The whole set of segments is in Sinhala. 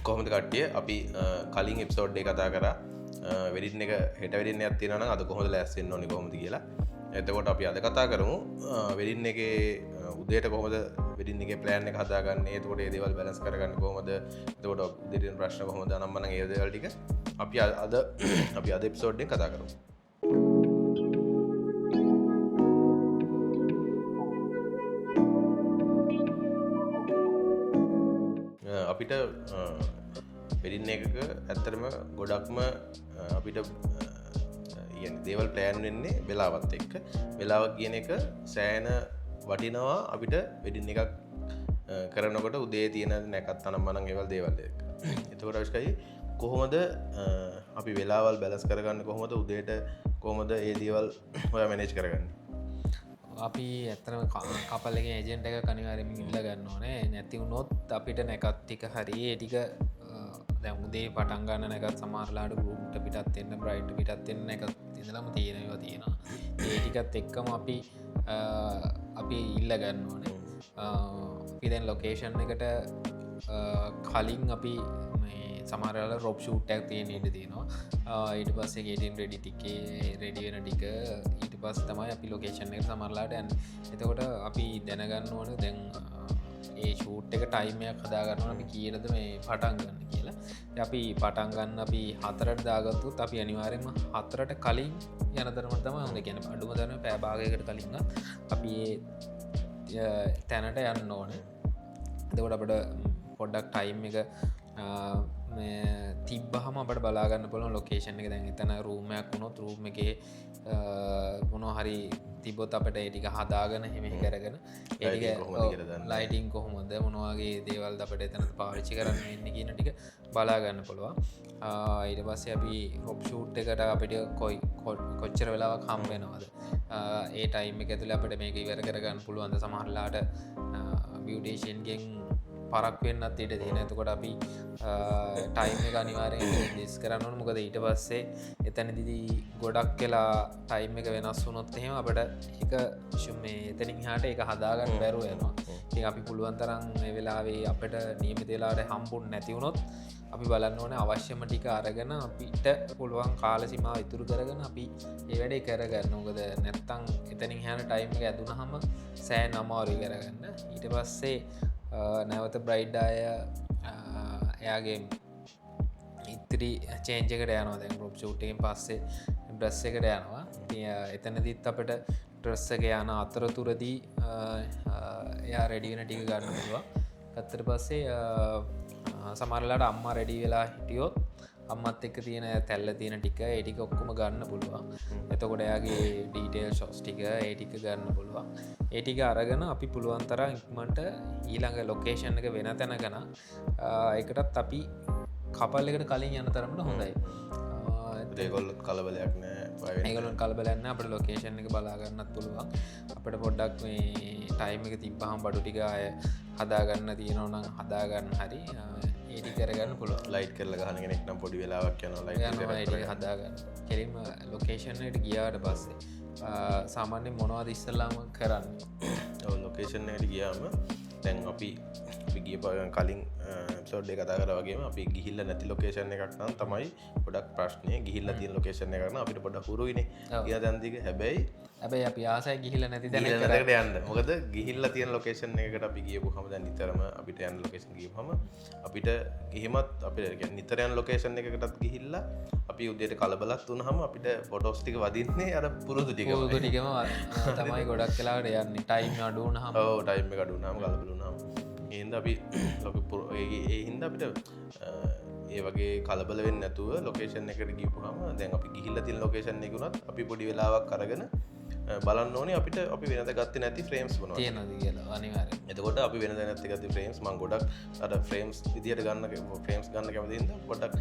කොහොමද කට්ටිය අපි කලින් එපිසෝඩ් එක කතා කරා වෙඩින් එක හෙට වෙඩින් එකක් තියෙනවා නම් අද කොහොමද ලෑස්ති වෙන්න ඕනේ කොහොමද කියලා. එතකොට අපි අද කතා කරමු වෙඩින් එකේ උදේට කොහොමද වෙඩින් එකේ ප්ලෑන් එක හදාගන්නේ. එතකොට ඒ දේවල් බැලන්ස් කරගන්න කොහොමද. එතකොට උදේට ප්‍රශ්න කොහොමද අනම්මනම් ඒ දේවල් ටික අපි අද එපිසෝඩ් එකේ කතා කරමු. අපිට වෙඩින් එකක ඇත්තටම ගොඩක්ම අපිට දේවල් ප්ලෑන් වෙන්නේ වෙලාවත් එක්ක. වෙලාව කියන එක සෑහෙන වටිනවා අපිට වෙඩින් එකක් කරනකොට උදේ තියෙන නැකත් අනම්මනම් ඒවල් දේවල් එක්ක. එතකොට අවශ්‍යයි කොහොමද අපි වෙලාවල් බැලන්ස් කරගන්නේ, කොහොමද උදේට කොහොමද ඒ දේවල් ඔයා මැනේජ් කරගන්නේ? අපි ඇත්තම කපල් එක ඒජෙන්ට් එක අනිවාර්යෙන්ම ඉල්ල ගන්න ඕනේ. නැති වුණොත් අපිට නැකත් ටික හරි ඒ ටික දැන් උදේ පටන් ගන්න නැකත් සමහරලාට ගෲප්ට පිටත් වෙන්න බ්‍රයිට් පිටත් වෙන්න නැකත් ඉඳලම තියෙනවා තියෙනවා. ඒ ටිකත් එක්කම අපි ඉල්ල ගන්න ඕනේ. අපි දැන් ලොකේෂන් එකට කලින් අපි සමහරල රොප් ෂූට් එකක් තියෙන ඉඩ තියෙනවා. ඊට පස්සේ ගේටින් රෙඩි ටිකේ රෙඩි වෙන ටික ඊට පස්සේ තමයි අපි ලොකේෂන් එකට සමහරලාට යන්නේ. එතකොට අපි දැනගන්න ඕනේ දැන් ඒ ෂූට් එක ටයිම් එකක් හදාගන්න ඕනේ අපි කීයටද මේ පටන් ගන්න කියලා. ඉතින් අපි පටන් ගන්න අපි 4ට දාගත්තොත් අපි අනිවාර්යයෙන්ම 4ට කලින් යන තරමට තමයි හොඳ. කියන්නේ අඩුම තරමේ පැය භාගයකට කලින් අපි ඒ තැනට යන්න ඕනේ. එතකොට අපිට පොඩ්ඩක් ටයිම් එක තිබ්බහම අපට බලාගන්න පුළුවන් ලොකේෂන් එක. දැන් එතන රූමයක් වුණොත් රූම් එකේ මොනවා හරි තිබොත් අපිට ඒ ටික හදාගෙන හිමෙහි කරගෙන ඒ ටික ලයිටින් කොහොමද මොනවා වගේ දේවල්ද අපිට එතන පාවිච්චි කරන්න වෙන්නේ කියන ටික බලා ගන්න පුළුවන්. ඊට පස්සේ අපි රොප් ෂූට් එකට අපිට කොච්චර වෙලාවක් හම්බ වෙනවද, ඒ ටයිම් එක ඇතුලේ අපිට මේක ඉවර කරගන්න පුළුවන්ද. සමහරලාට බියුටිෂියන්ගෙන් පරක් වෙන්නත් ඉඩ තියෙන. එතකොට අපි ටයිම් එක අනිවාර්යෙන් ඩිස් කරන්න ඕනේ. මොකද ඊට පස්සේ එතනදී ගොඩක් වෙලා ටයිම් එක වෙනස් වුණොත් එහෙම අපිට ඒක මේ එතනින් එහාට ඒක හදාගන්න බැරුව යනවා. ඉතින් අපි පුළුවන් තරම් මේ වෙලාවේ අපිට නියමිත වෙලාවට හම්බුනේ නැති වුණොත් අපි බලන්න ඕනේ අවශ්‍යම ටික අරගෙන අපිට පුළුවන් කාල සීමාව ඉතුරු කරගෙන අපි මේ වැඩේ කරගන්න. මොකද නැත්තම් එතනින් එහාට ටයිම් එක ඇදුනහම සෑහෙන අමාරුයි කරගන්න. ඊට පස්සේ නැවත බ්‍රයිඩ් අය එයාගේ ඉතිරි චේන්ජ් එකට යනවා. දැන් ගෲප් ෂූට් එකෙන් පස්සේ ඩ්‍රෙස් එකට යනවා. ඉතින් එතනදිත් අපිට ඩ්‍රෙස් එක යන අතරතුරදී එයා රෙඩි වෙන ටික ගන්න පුළුවන්. ගත්තට පස්සේ සමහරලාට අම්මා රෙඩි වෙලා හිටියොත් අම්මත් එක්ක තියෙන තැල්ල තියෙන ටික ඒ ටික ඔක්කොම ගන්න පුළුවන්. එතකොට එයාගේ ඩීටේල් ෂොට්ස් ටික ඒ ටික ගන්න පුළුවන්. ඒ ටික අරගෙන අපි පුළුවන් තරම් ඉක්මනට ඊළඟ ලොකේෂන් එක වෙන තැනක නම් ඒකටත් අපි කපල් එකට කලින් යන තරමට හොඳයි. ඒගොල්ලොත් කලබලයක් නෑ. ඒගොල්ලොන් කලබලයක් නෑ. අපිට ලොකේෂන් එක බලා ගන්නත් පුළුවන්. අපිට පොඩ්ඩක් මේ ටයිම් එක තිබ්බහම බඩු ටික ආය හදා ගන්න තියෙනවා නම් හදා ගන්න හරි ඒ ටික කරගන්න පුළුවන්. ලයිට් කරලා ගහන කෙනෙක් නම් පොඩි වෙලාවක් යනවා ලයිට් එක හදා ගන්න. කෙලින්ම ලොකේෂන් එකට ගියාට පස්සේ සාමාන්‍යයෙන් මොනවද ඉස්සෙල්ලාම කරන්නේ? ඔව් ලොකේෂන් එකට ගියාම දැන් අපි ගිය කලින් එපිසෝඩ් එක කතා කරා වගේම අපි ගිහිල්ලා නැති ලොකේෂන් එකක් නම් තමයි ගොඩක් ප්‍රශ්නේ. ගිහිල්ලා තියෙන ලොකේෂන් එකක් නම් අපිට පොඩ්ඩක් හුරුයිනේ. ගියා දැන් දිග හැබැයි අපි ආසයි ගිහිල්ලා නැති තැනකට යන්න. මොකද ගිහිල්ලා තියෙන ලොකේෂන් එකකට අපි ගියපුවම දැන් නිතරම අපිට යන ලොකේෂන් ගියපුවම අපිට ගිහිමත් අපිට කියන්නේ නිතර යන ලොකේෂන් එකකටත් ගිහිල්ලා අපි උදේට කලබලත් වුණාම අපිට ෆොටෝස් ටික වදින්නේ අර පුරුදු ටිකම තමයි ගොඩක් වෙලාවට යන්නේ. ටයිම් අඩු වුණාම ටයිම් එක අඩු වුණාම කලබල වුණාම ඒ හින්දා අපි ඒ හින්දා අපිට ඒ වගේ කලබල වෙන්නේ නැතුව ලොකේෂන් එකට ගිහුවාම දැන් අපි ගිහිල්ලා තියෙන ලොකේෂන් එක උනත් අපි පොඩි වෙලාවක් අරගෙන බලන්න ඕනේ අපිට අපි වෙනද ගත්තේ නැති ෆ්‍රේම්ස් මොනවද තියෙනවද කියලා අනිවාර්යෙන්. එතකොට අපි වෙනද නැති ගත්තේ ෆ්‍රේම්ස් මම ගොඩක් අර ෆ්‍රේම්ස් විදියට ගන්න ෆ්‍රේම්ස් ගන්න කැමති හින්දා පොඩක්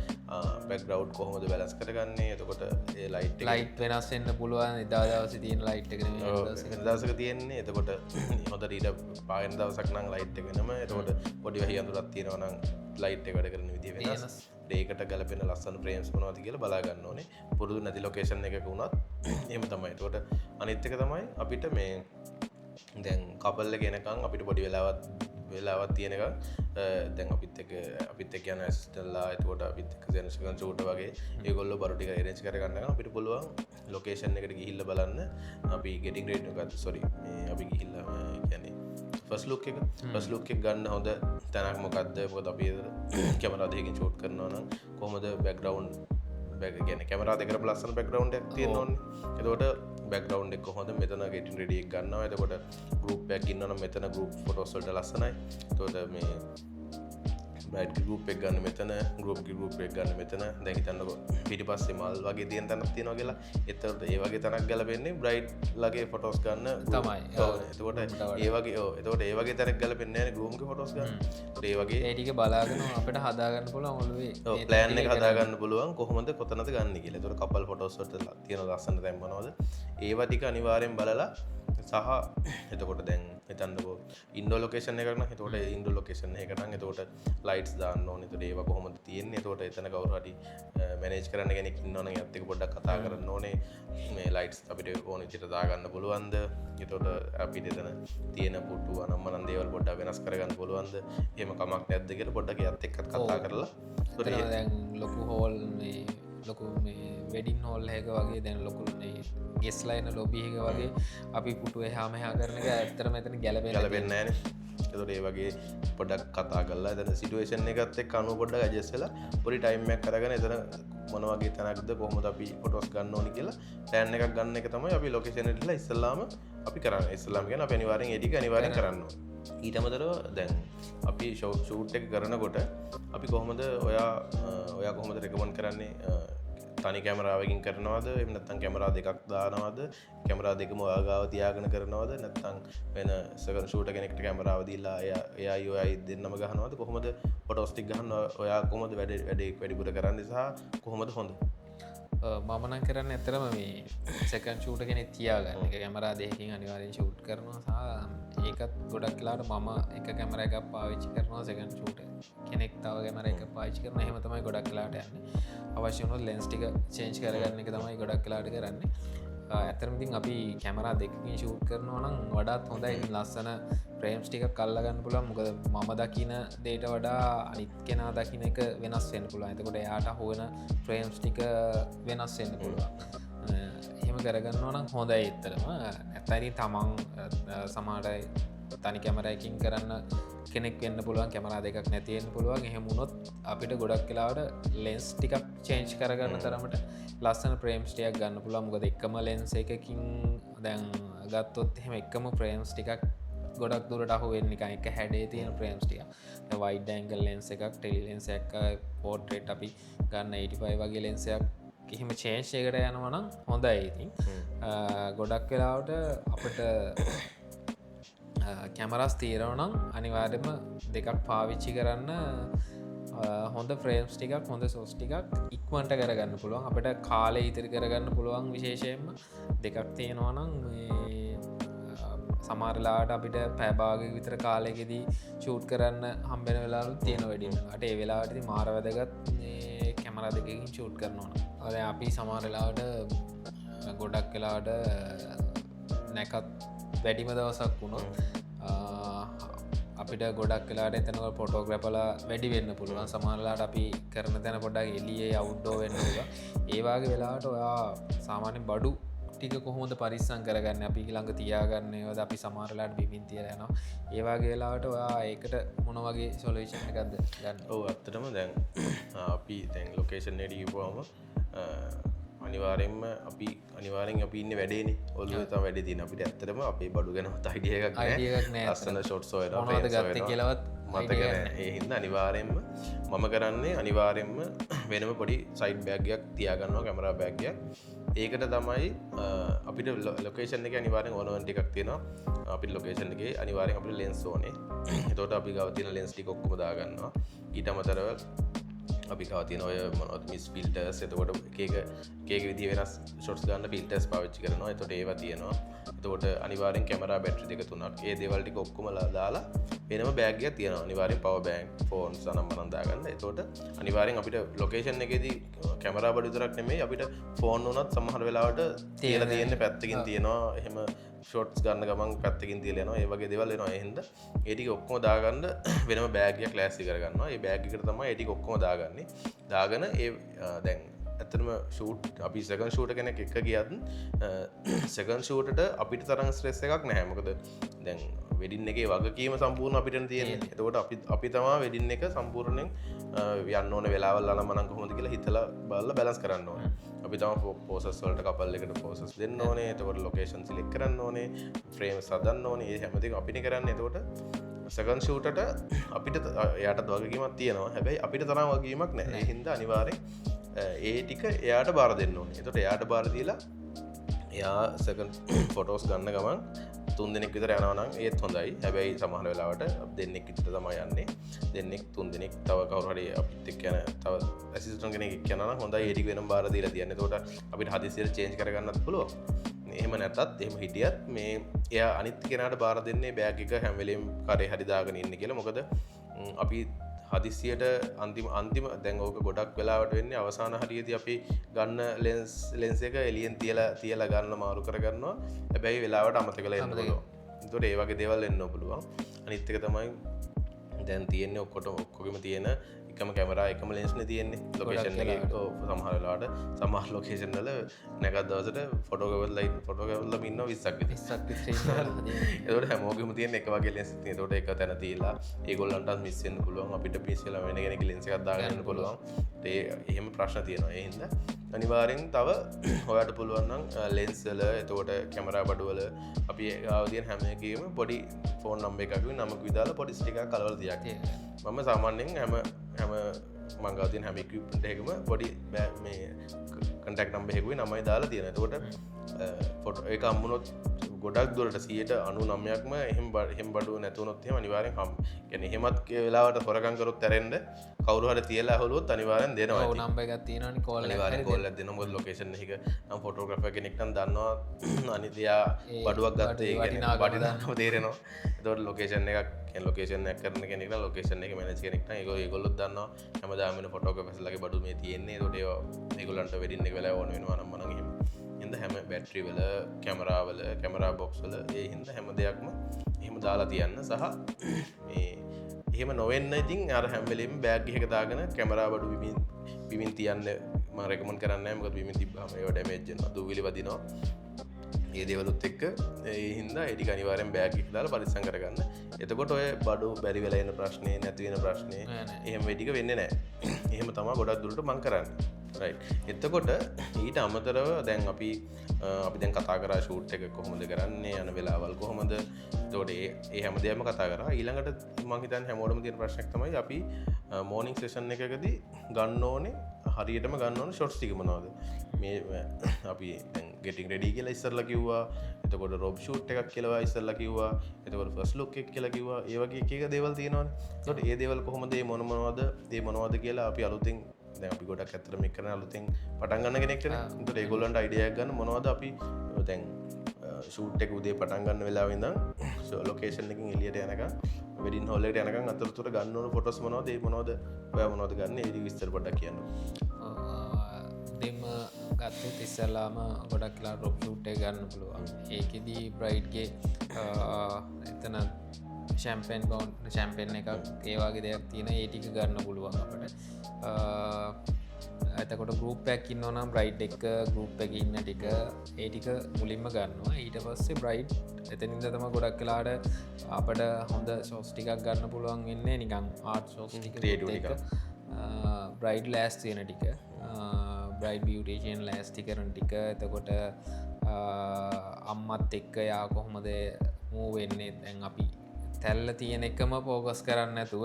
බෑග්ග්‍රවුන්ඩ් කොහොමද බැලන්ස් කරගන්නේ. එතකොට ඒ ලයිට් වෙනස් වෙන්න පුළුවන්. එදා දවසේ තියෙන ලයිට් එක නෙමෙයි වෙන දවසක තියෙන්නේ. එතකොට හොඳට ඊට පාවෙන දවසක් නම් ලයිට් එක වෙනම. එතකොට පොඩි වහී අඳුරක් තියෙනවා නම් ලයිට් එක වැඩ කරන විදිය වෙනස්. ඒකට ගැලපෙන ලස්සන ෆ්‍රේම්ස් මොනවද කියලා බලා ගන්න ඕනේ. පුරුදු නැති ලොකේෂන් එකක වුණත් එහෙම තමයි. එතකොට අනිත් එක තමයි අපිට මේ දැන් කපල් එක එනකන් අපිට පොඩි වෙලාවක් වෙලාවත් තියෙන එක දැන් අපිත් එක්ක යන ඇසිස්ටන්ට්ලා එතකොට අපිත් එක්ක සෙන්සකන් ෂූට් වගේ ඒගොල්ලෝ බරු ටික arrange කරගන්න අපිට පුළුවන් ලොකේෂන් එකට ගිහිල්ලා බලන්න අපි getting ready එකත් sorry මේ අපි ගිහිල්ලා කියන්නේ ෆස්ට් ලුක් එක ගන්න හොඳ තැනක් මොකක්ද මොකද අපි කැමරා දෙකකින් ෂූට් කරනවා නම් කොහොමද බෑග්ග්‍රවුන්ඩ් ගැන කැමරා දෙකට ලස්සන බෑග්ග්‍රවුන්ඩ් එකක් තියෙන්න ඕනේ එතකොට බෑග්ග්‍රවුන්ඩ් එක කොහොමද මෙතන ගෙටින් රෙඩි එක ගන්නවා එතකොට ගෲප් එකක් ඉන්නවනම් මෙතන ගෲප් ෆොටෝස් වලට ලස්සනයි එතකොට මේ බ්‍රයිට් ගෲප් එක ගන්න මෙතන ගෲප් එක ගන්න මෙතන දැන් හිතන්නකෝ පිටිපස්සේ මල් වගේ තියෙන තැනක් තියෙනවා කියලා එතකොට ඒ වගේ තැනක් ගැලපෙන්නේ බ්‍රයිට් ලගේ ෆොටෝස් ගන්න තමයි එතකොට ඒ වගේ තැනක් ගැලපෙන්නේ නැහැ ගෲම් ගේ ෆොටෝස් ගන්න ඒ වගේ ඒ ටික බලාගෙන අපිට හදාගන්න පුළුවන් ඔළුවේ ප්ලෑන් එක හදාගන්න පුළුවන් කොහොමද කොතනද ගන්න කියලා එතකොට කපල් ෆොටෝස් වලට තියෙන ලස්සන තැන් මොනවද ඒවා ටික අනිවාර්යෙන් බලලා සහ එතකොට දැන් හිතන්නකෝ ඉන්ඩෝ ලොකේෂන් එකක් නම් එතකොට ඉන්ඩෝ ලොකේෂන් එකකට නම් එතකොට ලයිට්ස් දාන්න ඕනේ. එතකොට ඒවා කොහොමද තියෙන්නේ? එතකොට එතන කවුරු හරි මැනේජ් කරන්න කෙනෙක් ඉන්නවනම් එයාත් එක්ක පොඩ්ඩක් කතා කරන්න ඕනේ. මේ ලයිට්ස් අපිට ඕන විදිහට දාගන්න පුළුවන්ද? එතකොට අපිට එතන තියෙන පුටු අනම්මනම් දේවල් පොඩ්ඩක් වෙනස් කරගන්න පුළුවන්ද? එහෙම කමක් නැද්ද කියලා පොඩ්ඩක් එයාත් එක්ක කතා කරලා දැන් ලොකු හෝල් මේ ලොකු මේ වෙඩින් හෝල් එක වගේ දැන් ලොකු ගෙස්ලයින ලොබි එක වගේ අපි පුටුව එහා මෙහා කරන එක ඇත්තටම එතන ගැලපෙන්නේ නැහැ නේ. එතකොට ඒ වගේ පොඩ්ඩක් කතා කරලා එතන සිටුේෂන් එකත් එක්ක අනුව පොඩ්ඩක් ඇඩ්ජස්ට් වෙලා පොඩි ටයිම් එකක් අරගෙන එතන මොන වගේ තැනක්ද කොහොමද අපි ෆොටෝස් ගන්න ඕනි කියලා ප්ලෑන් එකක් ගන්න එක තමයි අපි ලොකේෂන් එකට ඉස්සෙල්ලාම අපි කරන්නේ. ඉස්සෙල්ලාම කියන්නේ අපි අනිවාර්යෙන් ඒ ටික අනිවාර්යෙන් කරන්න ඕනේ. ඊට අමතරව දැන් අපි ෂූට් එක කරනකොට අපි කොහොමද ඔයා කොහොමද රෙකමන්ඩ් කරන්නේ තනි කැමරාවකින් කරනවද එහෙම නැත්නම් කැමරා දෙකක් දානවද කැමරා දෙකම ඔයා ගාව තියාගෙන කරනවද නැත්නම් වෙන සෙකන්ඩ් ෂූටර් කෙනෙක්ට කැමරාව දීලා එයායි ඔයයි දෙන්නම ගහනවද කොහොමද ෆොටෝස් ටික ගන්න ඔයා කොහොමද වැඩිපුර කරන්නේ සහ කොහොමද හොඳ මම නම් කරන්නේ ඇත්තටම මේ සෙකන්ඩ් ෂූටර් කෙනෙක් තියාගන්න එක කැමරා දෙකකින් අනිවාර්යෙන් ෂූට් කරනවා සහ ඒකත් ගොඩක් වෙලාවට මම එක කැමරා එකක් පාවිච්චි කරනවා සෙකන්ඩ් ෂූටර් කෙනෙක් තව කැමරා එකක් පාවිච්චි කරනවා එහෙම තමයි ගොඩක් වෙලාවට යන්නේ අවශ්‍ය වුණොත් ලෙන්ස් ටික චේන්ජ් කරගන්න එක තමයි ගොඩක් වෙලාවට කරන්නේ ඇත්තටම ඉතින් අපි කැමරා දෙකකින් ෂූට් කරනවා නම් වඩාත් හොඳයි ලස්සන ෆ්‍රේම්ස් ටිකක් අල්ලගන්න පුළුවන් මොකද මම දකින දේට වඩා අනිත් කෙනා දකින එක වෙනස් වෙන්න පුළුවන් එතකොට එයාට හොයන ෆ්‍රේම්ස් ටික වෙනස් වෙන්න පුළුවන් එහෙම කරගන්නවා නම් හොඳයි ඇත්තටම නැත්නම් තමන් සමහරයි තනි කැමරාවකින් කරන්න කෙනෙක් වෙන්න පුළුවන් කැමරා දෙකක් නැති වෙන්න පුළුවන් එහෙම වුණොත් අපිට ගොඩක් වෙලාවට ලෙන්ස් ටිකක් චේන්ජ් කරගන්න තරමට ලස්සන ෆ්‍රේම්ස් ටිකක් ගන්න පුළුවන් මොකද එකම ලෙන්ස් එකකින් දැන් ගත්තොත් එහෙම එකම ෆ්‍රේම්ස් ටිකක් ගොඩක් දුරට අහු වෙන්නේ නිකන් එක හැඩේ තියෙන ෆ්‍රේම්ස් ටික. දැන් වයිඩ් ඇන්ගල් ලෙන්ස් එකක් ටෙලි ලෙන්ස් එකක් පෝර්ට්‍රේට් අපි ගන්න 85 වගේ ලෙන්ස් එකක් එහෙම චේන්ජ් එකකට යනවා නම් හොඳයි ඉතින්. ගොඩක් වෙලාවට අපිට කැමරස් තීරවනම් අනිවාර්යම දෙකක් පාවිච්චි කරන්න හොඳ ෆ්‍රේම්ස් ටිකක් හොඳ සෝස් ටිකක් ඉක්මන්ට කරගන්න පුළුවන් අපිට කාලය ඉතිරි කරගන්න පුළුවන් විශේෂයෙන්ම දෙකක් තියෙනවා නම් සමහරලාට අපිට පැබාග විතර කාලෙකෙදී ෂූට් කරන්න හම්බෙන වෙලාවලු තියෙන වැඩින්නට ඒ වෙලාවටදී මාර වැදගත් කැමරා දෙකකින් ෂූට් කරනවා අද අපි සමහරලාට ගොඩක් වෙලාට නැකත් වැඩිම දවසක් වුණොත් අපිට ගොඩක් වෙලාට එතනක ෆොටෝග්‍රැපල වැඩි වෙන්න පුළුවන් සමහරලාට අපි කරන තැන පොඩ්ඩක් එළියේ අවුට්ඩෝ වෙන්න පුළුවන් ඒ වගේ වෙලාවට ඔයා සාමාන්‍යයෙන් බඩු ටික කොහොමද පරිස්සම් කරගන්නේ අපි ළඟ තියාගන්නේවද අපි සමහරලාට බිමින් තියලා යනවා ඒ වගේ වෙලාවට ඔයා ඒකට මොන වගේ සොලියුෂන් එකක්ද ගන්න ඔව් ඇත්තටම දැන් අපි දැන් ලොකේෂන් එකට ගිහුවම අනිවාර්යෙන් අපි ඉන්නේ වැඩේනේ ඔළුවේ තමයි වැඩේ තියෙන්නේ අපිට ඇත්තටම අපේ බඩු ගැනවත් අයිඩියා එකක් නැහැ ලස්සන ෂොට්ස් හොයනවා මොනවද ගත්තේ කියලාවත් මතක නැහැ ඒ හින්දා අනිවාර්යෙන්ම මම කරන්නේ අනිවාර්යෙන්ම වෙනම පොඩි සයිඩ් බෑග් එකක් තියාගන්නවා කැමරා බෑග් එකක් ඒකට තමයි අපිට ලොකේෂන් එකේ අනිවාර්යෙන් ඕන ටිකක් තියෙනවා අපිට ලොකේෂන් එකේ අනිවාර්යෙන් අපිට ලෙන්ස් ඕනේ එතකොට අපි ගාව තියෙන ලෙන්ස් ටික ඔක්කොම දාගන්නවා ඊට අමතරව අපි ගාව තියෙන ඔය මොනවද මිස් ෆිල්ටර්ස් එතකොට එක විදිහ වෙනස් ෂොට්ස් ගන්න ෆිල්ටර්ස් පාවිච්චි කරනවා එතකොට ඒවා තියෙනවා එතකොට අනිවාර්යෙන් කැමරා බැටරි දෙක තුනක් ඒ දේවල් ටික ඔක්කොම දාලා වෙනම බෑග් එකක් තියෙනවා අනිවාර්යෙන් පවර් බෑන්ක් ෆෝන්ස් අනම්මනම් දාගන්න එතකොට අනිවාර්යෙන් අපිට ලොකේෂන් එකේදී කැමරා බඩු විතරක් නෙමෙයි අපිට ෆෝන් උනත් සමහර වෙලාවට තියලා තියෙන පැත්තකින් තියෙනවා එහෙම ෂොට්ස් ගන්න ගමන් පැත්තකින් තියලා යනවා. ඒ වගේ දේවල් එනවා. ඒ හින්දා ඒ ටික ඔක්කොම දාගන්න වෙනම බෑග් එකක් ක්ලාස් කරගන්නවා. ඒ බෑග් එකට තමයි ඒ ටික ඔක්කොම දාගන්නේ. දාගෙන ඒ දැන් ඇත්තටම ෂූට් අපි සෙකන්ඩ් ෂූට් කෙනෙක් එක්ක ගියත් සෙකන්ඩ් ෂූටට අපිට තරම් ස්ට්‍රෙස් එකක් නැහැ. මොකද දැන් වෙඩින් එකේ වගකීම සම්පූර්ණ අපිට තියෙන්නේ. එතකොට අපි තමයි වෙඩින් එක සම්පූර්ණයෙන් යන්න ඕනේ වෙලාවල් අනම්මනම් කොහොමද කියලා හිතලා බලලා බැලන්ස් කරන්න ඕනේ. අපි තමයි පෝසස් වලට කපල් එකට පෝසස් දෙන්න ඕනේ. එතකොට ලොකේෂන් සිලෙක්ට් කරන්න ඕනේ. ෆ්‍රේම්ස් හදන්න ඕනේ. මේ හැමදේම අපිනේ කරන්නේ. එතකොට සෙකන්ඩ් ෂූටට අපිට එයාට වගකීමක් තියෙනවා. හැබැයි අපිට තරම් වගකීමක් නැහැ. ඒ හින්දා අනිවාර්යෙන් ඒ ටික එයාට බාර දෙන්න ඕනේ. එතකොට එයාට බාර දීලා එයා සෙකන්ඩ් ෆොටෝස් ගන්න ගමන් 3 දෙනෙක් විතර යනවා නම් ඒත් හොඳයි. හැබැයි සමහර වෙලාවට දෙන්නෙක් විතර තමයි යන්නේ. දෙන්නෙක් 3 දෙනෙක් තව කවුරු හරි අපිත් එක්ක යන තව ඇසිස්ටන්ට් කෙනෙක් එක්ක යනවා නම් හොඳයි. ඒ ටික වෙනම බාර දීලා තියන්න. එතකොට අපිට හදිසියට චේන්ජ් කරගන්නත් පුළුවන්. එහෙම නැතත් එහෙම හිටියත් මේ එයා අනිත් කෙනාට බාර දෙන්නේ බෑග් එක හැම වෙලෙම කරේ හරි දාගෙන ඉන්න කියලා. මොකද අපි හදිසියට අන්තිම දැන් ඕක ගොඩක් වෙලාවට වෙන්නේ අවසාන හරියේදී අපි ගන්න ලෙන්ස් එක එළියෙන් තියලා ගන්න මාරු කරගන්නවා. හැබැයි වෙලාවට අමතක කරලා එන්න පුළුවන්. ඒතකොට ඒ වගේ දේවල් එන්න පුළුවන්. අනිත් එක තමයි දැන් තියෙන්නේ ඔක්කොගෙම තියෙන එකම කැමරා එකම ලෙන්ස් නේ තියෙන්නේ. ලොකේෂන් එකේ සමහර වෙලාවට සමහර ලොකේෂන් වල නැගත් දවසට ෆොටෝ ගවල්ලා ඉන්නවා 20ක් විතර. ඒතකොට හැමෝගෙම තියෙන එක වගේ ලෙන්ස් තියෙන. ඒතකොට එක තැන තියලා ඒගොල්ලන්ටත් මිස් වෙන්න පුළුවන්. අපිට මිස් වෙලා වෙන කෙනෙක්ගේ ලෙන්ස් එකක් දාගෙන ඉන්න පුළුවන්. එහෙම ප්‍රශ්න තියෙනවා. ඒ හින්දා අනිවාර්යෙන් තව ඔයාලට පුළුවන් නම් ලෙන්ස් වල එතකොට කැමරා බඩු වල අපි ආව තියෙන හැම එකේම පොඩි ෆෝන් නම්බර් එකක් නමක් විදාලා පොඩි ස්ටිකර් කලවල තියක්. මම සාමාන්‍යයෙන් හැම මං ගාව තියෙන හැම ඉක්විප්මන්ට් එකකම පොඩි මේ කන්ටැක්ට් නම්බර් එකකුයි නමයි දාලා තියෙනවා. එතකොට ෆොටෝ එක හම්බුනොත් ගොඩක් දුරට 99%ක්ම එහෙම බඩුව නැතුනොත් එහෙම අනිවාර්යෙන් කියන්නේ එහෙමත් වෙලාවට හොරකම් කරොත් ඇරෙන්න කවුරු හරි තියලා අහුවොත් අනිවාර්යෙන් දෙනවා. ඔව් නම්බර් එකක් තියෙනවනේ කෝල් අනිවාර්යෙන් කෝල් එකක් දෙනවා. මොකද ලොකේෂන් එක නම් ෆොටෝග්‍රැෆර් කෙනෙක් නම් දන්නවා අනිදියා බඩුවක් ගත්තේ වටිනාකම තේරෙනවා. ඒතකොට ලොකේෂන් එකක් කියන්නේ ලොකේෂන් එක කරන කෙනෙක් නම් ලොකේෂන් එක මැනේජ් කෙනෙක් නම් ඒගොල්ලොත් දන්නවා හැමදාම වෙන ෆොටෝග්‍රැෆර්ස්ලාගේ බඩු මේ තියෙන්නේ. ඒතකොට ඒගොල්ලන්ට වෙඩින් එක වෙලාව ඕන වෙනවා නම් මනම් එහෙම හැම බැටරි වල කැමරාවල කැමරා බොක්ස් වල ඒ හින්දා හැම දෙයක්ම එහෙම දාලා තියන්න. සහ මේ එහෙම නොවෙන්න ඉතින් අර හැම වෙලෙම බෑග් එකක දාගෙන කැමරා බඩු බිමින් තියන්න මම රෙකමන්ඩ් කරන්නේ නැහැ. මොකද බිමින් තිබ්බාම ඒව ඩැමේජ් වෙනවා, දූවිලි වදිනවා. ඒ දේවලුත් එක්ක ඒ හින්දා ඒ ටික අනිවාර්යෙන් බෑග් එකක දාලා පරිස්සම් කරගන්න. එතකොට ඔය බඩු බැරි වෙලා එන ප්‍රශ්නේ නැති වෙන ප්‍රශ්නේ එහෙම වෙ ටික වෙන්නේ නැහැ. එහෙම තමයි ගොඩක් දුරට මම කරන්නේ. එතකොට ඊට අමතරව දැන් අපි දැන් කතා කරා ෂූට් එක කොහොමද කරන්නේ යන වෙලාවල් කොහොමද. එතකොට ඒ හැම දෙයක්ම කතා කරා. ඊළඟට මම හිතන්නේ හැමෝටම තියෙන ප්‍රශ්නයක් තමයි අපි මෝර්නින් සෙෂන් එකකදී ගන්න ඕනේ හරියටම ගන්න ඕනේ ෂොට්ස් ටික මොනවද. මේ අපි දැන් ගෙටින් රෙඩි කියලා ඉස්සරලා කිව්වා. එතකොට රොබ් ෂූට් එකක් කියලා ඉස්සරලා කිව්වා. එතකොට ෆස්ට් ලුක් එක කියලා කිව්වා. ඒ වගේ එක දේවල් තියෙනවානේ. එතකොට ඒ දේවල් කොහොමද මොනවද කියලා අපි අලුතින් දැන් අපි ගොඩක් ඇත්තට මේක කරන අලුතෙන් පටන් ගන්න කෙනෙක්ට නේ. ඒකට ඒගොල්ලන්ට අයිඩියා එකක් ගන්න මොනවද අපි දැන් ෂූට් එක උදේ පටන් ගන්න වෙලාවෙ ඉඳන් ලොකේෂන් එකකින් එළියට යනකම් වෙඩින් හෝල් එකට යනකම් අතරතුර ගන්න ඕන ෆොටෝස් මොනවද ඔයා මොනවද ගන්න ඒ ටික විස්තර පොඩ්ඩක් කියන්න. දෙම ගත්තොත් ඉස්සල්ලාම ගොඩක් කියලා රොබ් ෂූට් එක ගන්න පුළුවන්. ඒකෙදී බ්‍රයිඩ්ගේ එතන ෂැම්පෙන් එකක් ඒ වගේ දෙයක් තියෙන ඒ ටික ගන්න පුළුවන් අපට. එතකොට ගරුප්පයක් ඉන්නවනම් බ්‍රයිඩ් එක ගරුප් එක ඉන්න ටික ඒ ටික මුලින්ම ගන්නවා. ඊට පස්සේ බ්‍රයිඩ් එතනින්ද තම ගොඩක් කලාට අපට හොඳ ෂෝස් ටිකක් ගන්න පුළුවන් වෙන්නේ නිකන් ආර්ට් ෂෝස් ටික බ්‍රයිඩ් ලෑස් තියෙන ටික බ්‍රයිඩ් බියුටිෂියන් ලෑස්ති කරන ටික. එතකොට අම්මත් එක්ක යා කොහොමද මූ වෙන්නේ. දැන් අපි තැල්ල තියෙන එකම පෝගස් කරන්න ඇතුව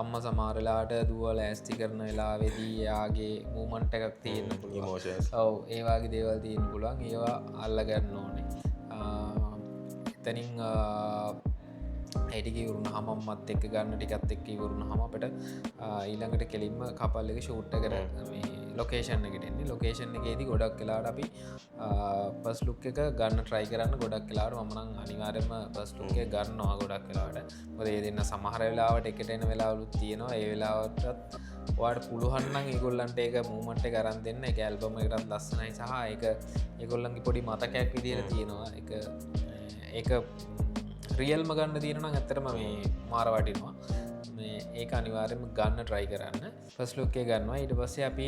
අම්ම සමාරලාට දුව ලෑස්ති කරන වෙලාවෙදී යාගේ මූමන්ට එකක් තියෙන පුළුවන්. ඔව් ඒවාගේ දේවල් තියෙන පුළුවන්. ඒවා අල්ලගන්න ඕනේ. එතනින් ඒටික ඉවරුණ හමම්මත් එක්ක ගන්න ටිකත් එක්ක ඉවරුණ හම අපට ඊළඟට කෙලින්ම කපල් එක ෂූට් කර මේ ලොකේෂන් එකට එන්නේ. ලොකේෂන් එකේදී ගොඩක් වෙලාවට අපි ෆස්ට් ලුක් එක ගන්න try කරන්න ගොඩක් වෙලාවට මම නම් අනිවාර්යයෙන්ම ෆස්ට් ලුක් එක ගන්නවා ගොඩක් වෙලාවට. මොකද ඒ දෙන්න සමහර වෙලාවට එකට එන වෙලාවලුත් තියෙනවා. ඒ වෙලාවටත් ඔයාලට පුළුවන් නම් ඒගොල්ලන්ට ඒක මූවමන්ට් එක අරන් දෙන්න. ඒක ඇල්බම් එකටත් ලස්සනයි සහ ඒක ඒගොල්ලන්ගේ පොඩි මතකයක් විදියට තියෙනවා. ඒක ඒක රියල්ම ගන්න තියෙනනම් ඇත්තරම මේ මාර වටිනවා ඒ අනිවාරයම ගන්න ට්‍රයි කරන්න පස්ලෝකේ ගන්නවා ඊට පස්සේ අපි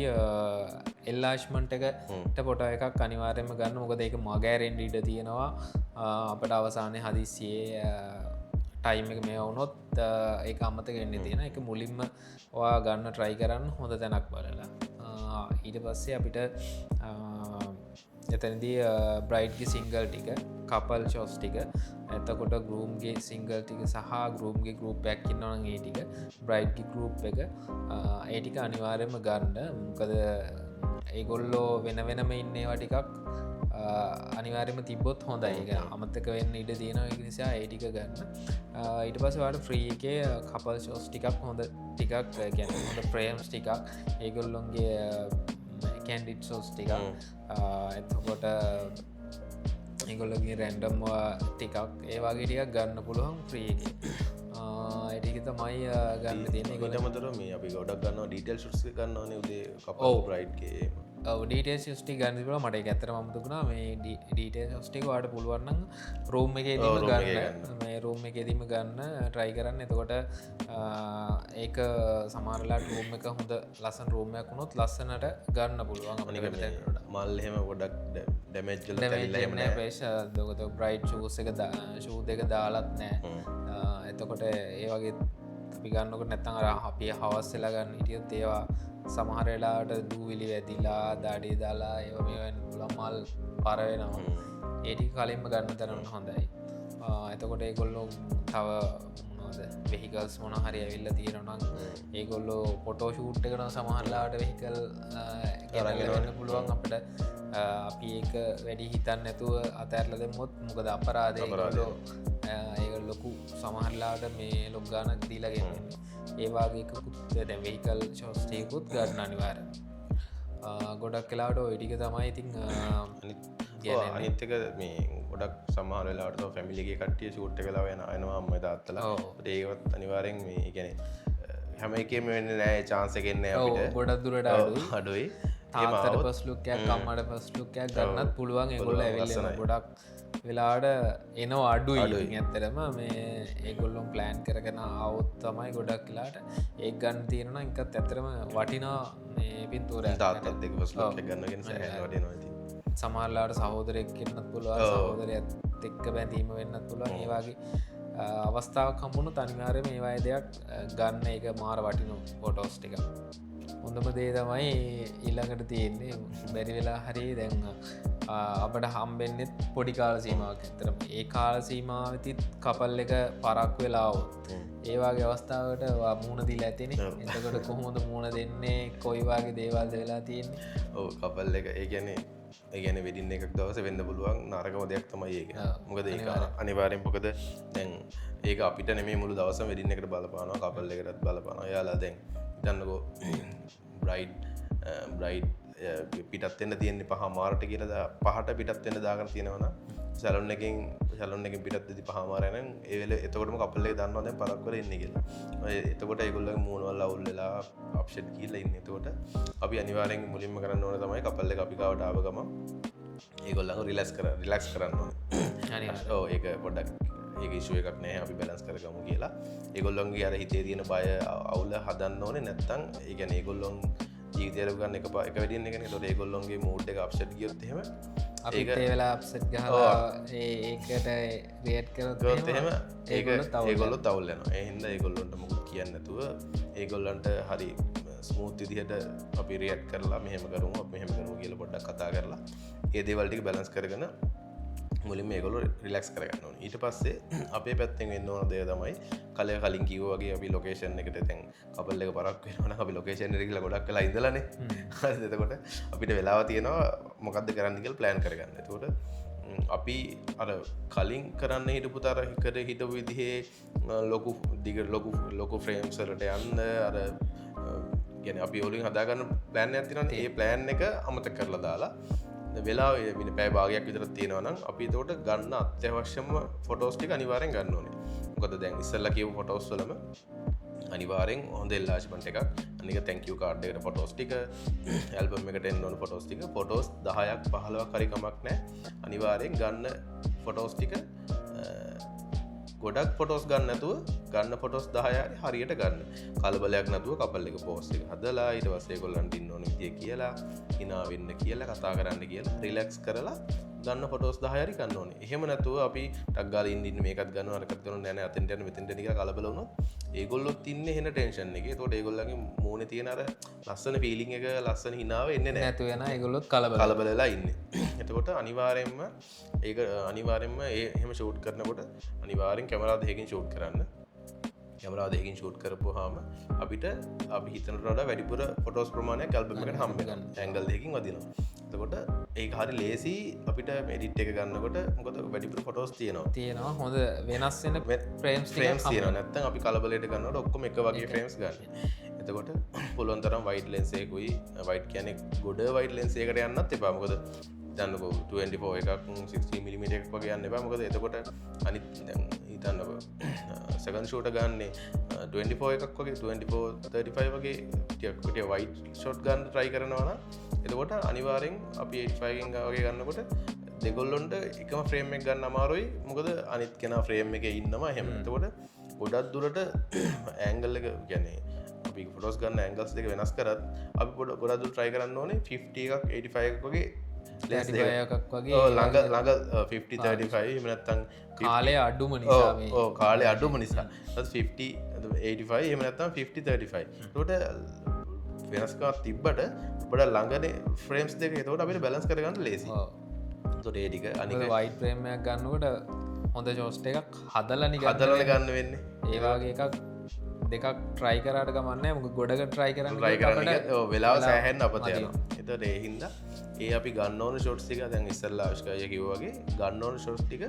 එල්ලාශ්මන්ට් එකට පොට එකක් අනිවාරයම ගන්න මොකද ඒක මගෑරෙන්ඩ ඉඩ තියෙනවා අපට අවසානය හදිස්සියේ ටයිම් එක මේ වුනොත් ඒ අමතක එන්න තියෙන එක මුලින්ම වා ගන්න ට්‍රයි කරන්න හොඳ තැනක් බලලා ඊට පස්සේ අපිට එතනදී බ්‍රයිට්ගේ සිංගල් ටික කපල් ෂෝස් ටික ඇතකොට ගරුම්ගේ සිංගල් ටික සහ ගරුම්ගේ ගරුප් පැක්කින්නවන ඒ ටික බ්‍රයිට්ගේ ගරුප් එක ඒටික අනිවාර්යම ගණ්ඩ මොකද ඒගොල්ලෝ වෙන වෙනම ඉන්නේවා ටිකක් අනිවාර්යම තිබොත් හොඳයි අමත්තක වෙන්න ඉඩ තියෙන නිසා ඒටික ගන්න ඊට පසවාට ෆ්‍රී එකේ කපල් ෂෝස් ටිකක් හොඳ ටිකක් ගැන හොඳ ප්‍රේම්ස් ටිකක් ඒගොල්ලොන්ගේ කැන්ඩිට් සෝස් ටිකක් එතකොට ඒගොල්ලගේ රැන්ඩම්වා ටිකක් ඒවාගේ ටිකක් ගන්න පුළුවන් ්‍රී ඇටික තමයි ගන්න තියෙන ගොටමතර මේ අපි ගොඩක් ගන්න ඩීටල් ුට්ස් ගන්නන උදේ කප බ්‍රයිට්ගේ ඩීටේ ෂස්ටි ගන්නල මට ඇතර මතුකුණා මේ ඩීටේ ෂස්ටික වාට පුළුවන්න රෝම් එක ගන්න මේ රෝම් එකදීම ගන්න ට්‍රයි කරන්න එතකොට ඒක සමාරලා රෝම් එක හොඳ ලසන් රෝමයක් වුණොත් ලස්සනට ගන්න පුළුවන් මල්හෙම ගොඩක් ඩැමේජ්ල පේශ දොකත බ්‍රයිට් ෂූස එක ෂූ දෙක දාලත් නෑ එතකොට ඒ වගේ අපි ගන්නකට නැත්තන් අර අපිය හවස් වෙලා ගන්න හිටියොත් ඒවා සමහරලාට දූවිලි වැදිලා දාඩි දාලා ඒ මේෙන් පුළන් මල් පරවෙනවා ඒටි කලින්ම ගන්න තරන්න හොඳයි එතකොට ඒගොල්ලෝ තව වෙහිකල්ස් මොන හරි ඇවිල්ල තියෙනනම් ඒගොල්ලෝ පොටෝ ෂූට් එකන සමහරලාට වෙහිකල් ගරගන්න පුළුවන් අපට අපි ඒක වැඩි හිතන්න නැතුව අතැරල දෙමුත් මොකද අපරාධය ඒ ලොකු සමහරලාට මේ ලොග්ගානක් දීලගෙන ඒවාගේකුත් දැ වෙහිකල් ශෝස්ටයකුත් ගන්න අනිවාර ගොඩක් කලාට ඔයිටික තමයි ඉතින් අනිත්තක මේ ගොඩක් සමහරලාට ෆැමිලිගේ කටිය ෂූට් කලා වෙන අනවා අම්ම තාත්තලා ඒවත් අනිවාරෙන් මේ ගැන හැම එකම වෙන්න නෑ චාන්සකෙන්න ගොඩක් දුරට අඩුයි තාතර පස්ලුකයක් අම්මට පස්ලුකයක් ගන්නත් පුළුවන් එගොල්ල ඇවිල්ලන ගොඩක් වෙලාට එනවා අඩු ඇත්තරම මේ ඒගොල්ලොම් ප්ලෑන් කරගෙන අවුත් තමයි ගොඩක් කියලාට ඒ ගන්න තියෙනවා එකත් ඇතරම වටිනා පින්තුර තාත්තත් දෙක පස්ලක් ගන්නගෙන වටිනවා සමහරලාට සහෝදරයක් එන්නත් පුළුවන් සහෝදරයත් එක්ක බැඳීම වෙන්නත් පුළුවන් ඒවාගේ අවස්ථාවක් කම්පුුණු තනිවාර මේවාය දෙයක් ගන්න එක මාර වටිනු පොටෝස් ටික හොඳම දේ තමයි ඊල්ලඟට තියෙන්නේ බැරි වෙලා හරි දැන් අපට හම්බෙන්නෙත් පොඩි කාල සීමාවක් ඇතරම ඒ කාල සීමාවතිත් කපල් එක පරක් වෙලාවත් ඒවාගේ අවස්ථාවට මූුණ දිල ඇතින එතකොට කොහොඳ මුණ දෙන්නේ කොයිවාගේ දේවල්ද වෙලා තියෙන්නේ ඕ කපල් එක ඒ ගැනේ ඒගැන වෙඩින්න එකක් දවස වෙන්න පුළුවන් නරකම දෙයක් තමයි ඒක මොකද ඒ අනිවාරෙන් මොකද දැන් ඒක අපිට නෙමේ මුළු දවස වෙඩින්න එකට බලපාන කපල් එකටත් බලපාන යාලා දැන් දන්නකෝ බ්‍රයිඩ් පිටත්වෙන්න තියෙන්නේ පහ මාරට කියලද පහට පිටත්වෙන්න දාගන තියෙනවන සැලොන් එකින් පිටත්ති පහමාරයන ඒවෙල එතකොටම කපල්ලේ දන්නවද පරක්වල ඉන්න කියලා එතකොට ඒගොල්ල මූුණවල්ල අවුල්ලලා අප්ෂට් කියල ඉන්න එතකොට අපි අනිවාරෙන් මුලින්ම කරන්න ඕන තමයි කපල්ල අපිකාවට ආවගම ඒගොල්ලඟ රිලක්ස් කරන්න ඕ ඒක පොඩක් ඒක ඉශුව එකක් නෑ අපි බැලන්ස් කරගමු කියලා ඒගොල්ලොන්ගේ අර හිතේ තියෙන බය අවුල හදන්න ඕනේ නැත්තං ඒගැන ඒගොල්ලොන් ජීතයර ගන්න එක වැඩින්න එකන තොට ඒගොල්ලොන්ගේ මූට් එක අප්ෂට් ගියොත්හෙම ඒක වෙලා අප්සට් ගහලා ඒකට රේට් කරොත් එහෙම ඒගොල්ලො තවල්ලන එහින්ද ඒගොල්ලොන්ට මුකුත් කියන්නතුව ඒගොල්ලන්ට හරි ස්මූත් විදිහට අපි රියට් කරලා මෙහෙම කරුම මෙහෙම කරු කියල පොඩ්ඩක් කතා කරලා ඒදේවල්ටික බැලන්ස් කරගන මුලින් මේගොලු රිලක්ස් කරගන්න ඊට පස්සේ අපේ පැත්තෙන් වෙන්න ඕන දේ තමයි කලය කලින් කිව්වගේ අපි ලොකේෂන් එකට තැන් කපල්ල එක පරක් වෙන අපි ලොකේෂන් රිල ගොඩක් කලා ඉඳලන එතකොට අපිට වෙලාව තියෙනවා මොකක්ද කරන්නකල් ප්ලෑන් කරගන්න එතකොට අපි අර කලින් කරන්න හිටපු තරහිකට හිටපු විදිහේ ලොකු දිග ලොකු ෆ්‍රේම්සලට යන්න අර ගැන අපි ඔලින් හදාගන්න ප්ලෑන් ඇතින ඒ ප්ලෑන් එක අමත කරලා දාලා වෙලා මිනි පෑ භාගයක් විතර තියෙනවනම් අපි තෝට ගන්න අත්‍යවශ්‍යම ෆොටෝස්ටික අනිවාරෙන් ගන්න ඕනේ මොකද දැන් ඉස්සල්ල කියව ෆොටෝස් වලම අනිවාරෙන් හොඳ එල්ලාශපන්ට එකක් අනික තැංකව කාඩ්ඩකට ෆොටෝස්ටික ඇල්බම් එකට එන්න ෆොටෝස්ටික ෆොටෝස් 10ක් 15ක් හරිකමක් නෑ අනිවාරයෙන් ගන්න ෆොටෝස්ටික ගොඩක් ෆොටෝස් ගන්න නැතුව ගන්න ෆොටෝස් 10 හරියට ගන්න. කලබලයක් නැතුව කපල් එක පෝස්ට් එක හදලා ඊට පස්සේ ඒගොල්ලන්ට ඉන්න ඕන විදිය කියලා, hina වෙන්න කියලා, කතා කරන්න කියලා, රිලැක්ස් කරලා ගන්න ෆොටෝස් 10 හරි ගන්න ඕනේ. එහෙම නැතුව අපි ටක් ගාලා ඉන්න මේකත් ගන්නවා අරකට කරනවා නෑ නෑ අතෙන්ට යන මෙතෙන්ට යන කියලා කලබල වුණොත් ඒගොල්ලොත් ඉන්නේ එහෙන ටෙන්ෂන් එකේ. ඒතකොට ඒගොල්ලන්ගේ මූණේ තියෙන අර ලස්සන ෆීලිං එක ලස්සන හිනාව එන්නේ නෑ. නැතු වෙන ඒගොල්ලොත් කලබල වෙලා ඉන්නේ. එතකොට අනිවාර්යෙන්ම ඒක අනිවාර්යෙන්ම එහෙම ෂූට් කරනකොට අනිවාර්යෙන් කැමරා දෙකකින් ෂූට් කරන්න. කැමරා දෙකකින් ෂූට් කරපුවාම අපිට අපි හිතනට වඩා වැඩිපුර ෆොටෝස් ප්‍රමාණයක් ඇල්බම් එකට හම්බ වෙනවා. ඇන්ගල් දෙකකින් වදිනවා. එතකොට ඒක හරි ලේසි අපිට එඩිට් එක ගන්නකොට මොකද වැඩිපුර ෆොටෝස් තියෙනවා හොඳ වෙනස් වෙන ෆ්‍රේම්ස් තියෙනවා. නැත්නම් අපි කලබලයට ගන්නකොට ඔක්කොම එක වගේ ෆ්‍රේම්ස් ගන්න. එතකොට පුළුවන් තරම් වයිඩ් ලෙන්ස් එකකුයි වයිඩ් කියන්නේ ගොඩ වයිඩ් ලෙන්ස් එකකට යන්නත් එපා. මොකද හිතන්නකෝ 24 එකක් 60mm එකක් වගේ යන්න එපා. මොකද එතකොට අනිත් දැන් හිතන්නකෝ සෙකන්ඩ් ෂූට් ගන්නේ 24 එකක් වගේ 24 35 වගේ ටිකක් වයිඩ් ෂොට් ගන්න try කරනවා නම් එතකොට අනිවාර්යෙන් අපි 85 එකෙන් වගේ ගන්නකොට දෙගොල්ලොන්ට එකම ෆ්‍රේම් එක ගන්න අමාරුයි. මොකද අනිත් කෙනා ෆ්‍රේම් එකේ ඉන්නවා එහෙම. එතකොට ගොඩක් දුරට ඇන්ගල් එක කියන්නේ අපි ෆොටෝස් ගන්න ඇන්ගල්ස් දෙක වෙනස් කරත් අපි ගොඩක් දුර try කරන්න ඕනේ 50 එකක් 85 එකක් වගේ ලෙන්ස් දෙකක් වගේ ළඟ 50 35 එහෙම නැත්නම් කාලය අඩුම නිසා මේ කාලය අඩුම නිසා 50 85 එහෙම නැත්නම් 50 35 එතකොට වෙනස්කමක් තිබ්බට ඔබට ළඟනේ ෆ්‍රේම්ස් දෙක එතකොට අපිට බැලන්ස් කරගන්න ලේසි. එතකොට ඒ ටික අනික වයිඩ් ෆ්‍රේම් එකක් ගන්නකොට හොඳ ෂොට්ස් එකක් හදලා ගන්න වෙන්නේ. ඒ වගේ එකක් දෙකක් try කරාට ගමන් නැහැ. මොකද ගොඩක try කරන්න වෙලාව සෑහෙන්න අපත යනවා. එතකොට ඒ හින්දා ඒ අපි ගන්න ඕන ෂොට්ස් ටික දැන් ඉස්සෙල්ලා ආවිෂ්කාරය කිව්වා වගේ ගන්න ඕන ෂොට්ස් ටික